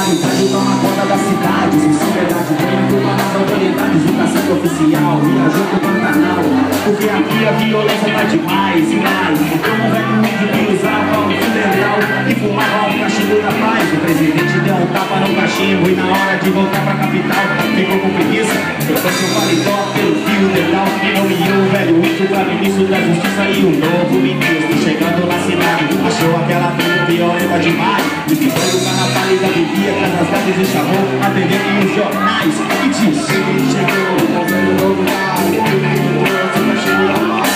criminalidade toma conta da cidade. Sociedade dentro das autoridades. O caçando oficial viajou pro Pantanal, porque aqui a violência tá demais e mais. Como um velho índio que usava um fio dental e fumava um cachimbo da paz. O presidente deu um tapa no cachimbo e na hora de voltar pra capital ficou com preguiça. Eu trouxe o paletó pelo fio dental e nomeou o velho índio pra ministro da justiça. E o novo ministro chegando na cidade achou aquela tribo violenta demais. E ficando na pálida bebia, casas grandes e chamou atendendo os jornais e disse: chegou o velho novo lar, fica cheio da paz.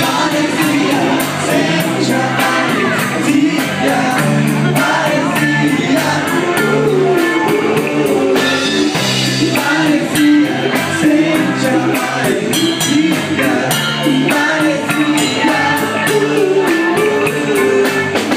Parecia seja parecia, parecia, parecia seja parecia, parecia.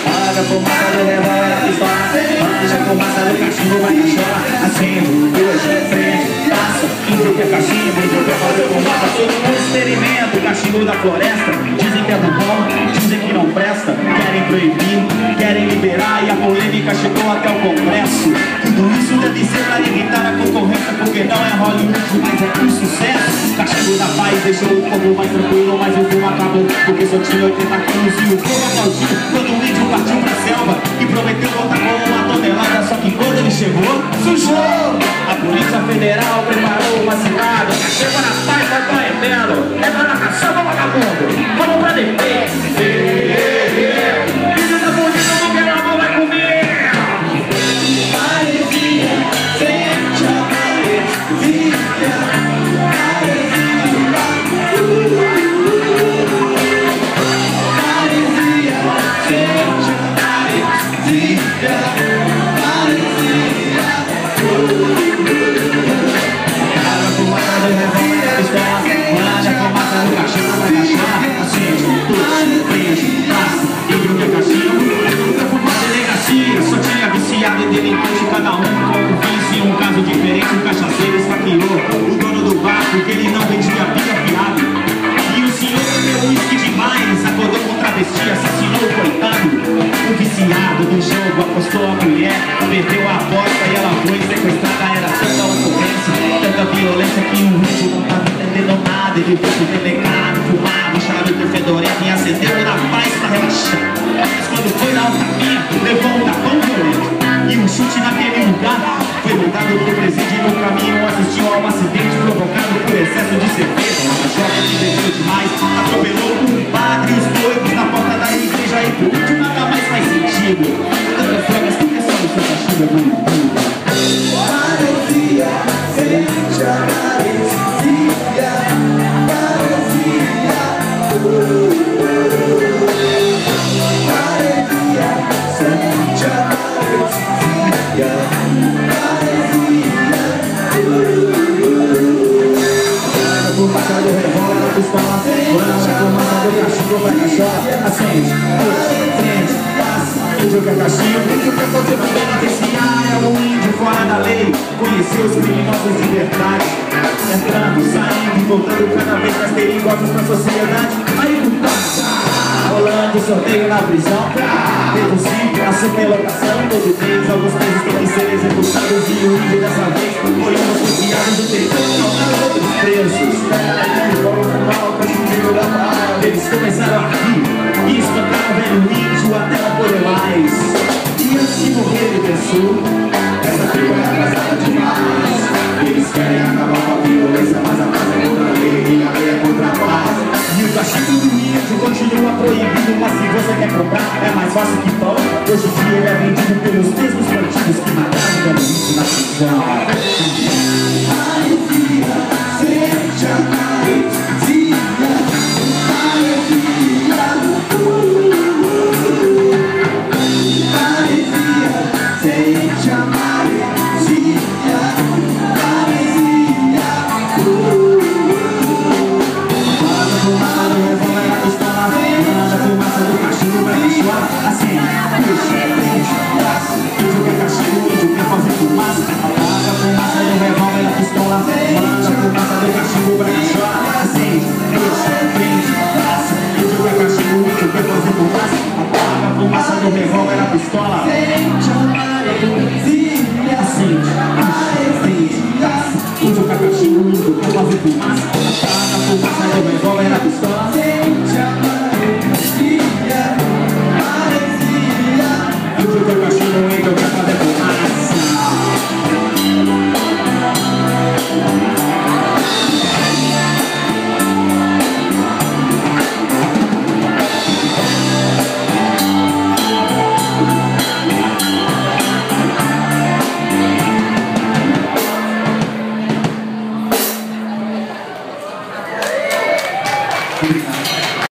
Paga a fumaça do revólver, a pistola, manja a fumaça do cachimbo, vai cachola. Acende, duas, frente, passa, índio que é cachimbo, índio quer fazer fumaça. Todo mundo experimenta o cachimbo da floresta. Dizem que é do bom, dizem que não presta. Querem proibir, querem liberar e a polêmica chegou até o Congresso. Tudo isso deve ser para evitar a concorrência, porque não é Hollywood, mas é um sucesso. Cachimbo da paz deixou o povo mais tranquilo, mas o filme acabou, porque só tinha 80 quilos e o povo aplaudiu quando o índio partiu pra selva e prometeu voltar com uma tonelada. Só que quando ele chegou, sujou. A Polícia Federal preparou uma cilada. Chegou na paz, vai correndo. É pra na caçamba, vagabundo. Vamos pra defesa. Filho da polícia, não quero amor, vai comer. Parecia, sente a parecia, delinquente, cada um com um vício. Em um caso diferente, um cachaceiro esfaqueou o dono do bar porque ele não vendia pinga fiada. E o senhor bebeu uísque demais, acordou com travesti, assassinou o coitado. O viciado do jogo apostou a mulher, perdeu a aposta e ela foi sequestrada. Era tanta ocorrência, tanta violência que o índio não estava entendendo nada. Ele foi pro delegado, fumava, charuto fedorento e acendeu na paz pra relaxar. Mas quando foi na altamia, levou um tapão violento e um chute naquele lugar. Foi montado pro presídio e no caminho assistiu a um acidente provocado por excesso de cerveja. Uma jovem que bebeu demais atropelou um padre e os noivos na porta da igreja. E por último nada mais faz sentido. Tantas drogas que só o seu castigo é bonito. Parecia, seja parecia, parecia, parecia, seja parecia, a fumaça do revólver, a pistola, manja a fumaça do cachimbo, vai cachola. Acende, puxa, frente, passa, índio que é cachimbo, índio que é fazer uma beneficiária. Um índio fora da lei, conheceu os criminosos de verdade, entrando, saindo e voltando cada vez mais perigosos pra sociedade. Aí do passa, rolando sorteio na prisão, reduzir a superlocação. Todo mês, alguns presos têm que ser executados e o índio dessa vez foi um dos confiados do terreno. Outros presos, eles começaram a rir e espancaram o velho índio até não poder mais. E antes de morrer ele pensou: essa tribo é atrasada demais. Eles querem acabar com a violência, mas a paz é contra a lei e a lei é contra a paz. E o cachimbo do índio continua proibido, mas se você quer comprar é mais fácil que pão. Hoje em dia ele é vendido pelos mesmos bandidos que mataram o velho índio na prisão. Parecia, seja parecia, do revólver, a pistola.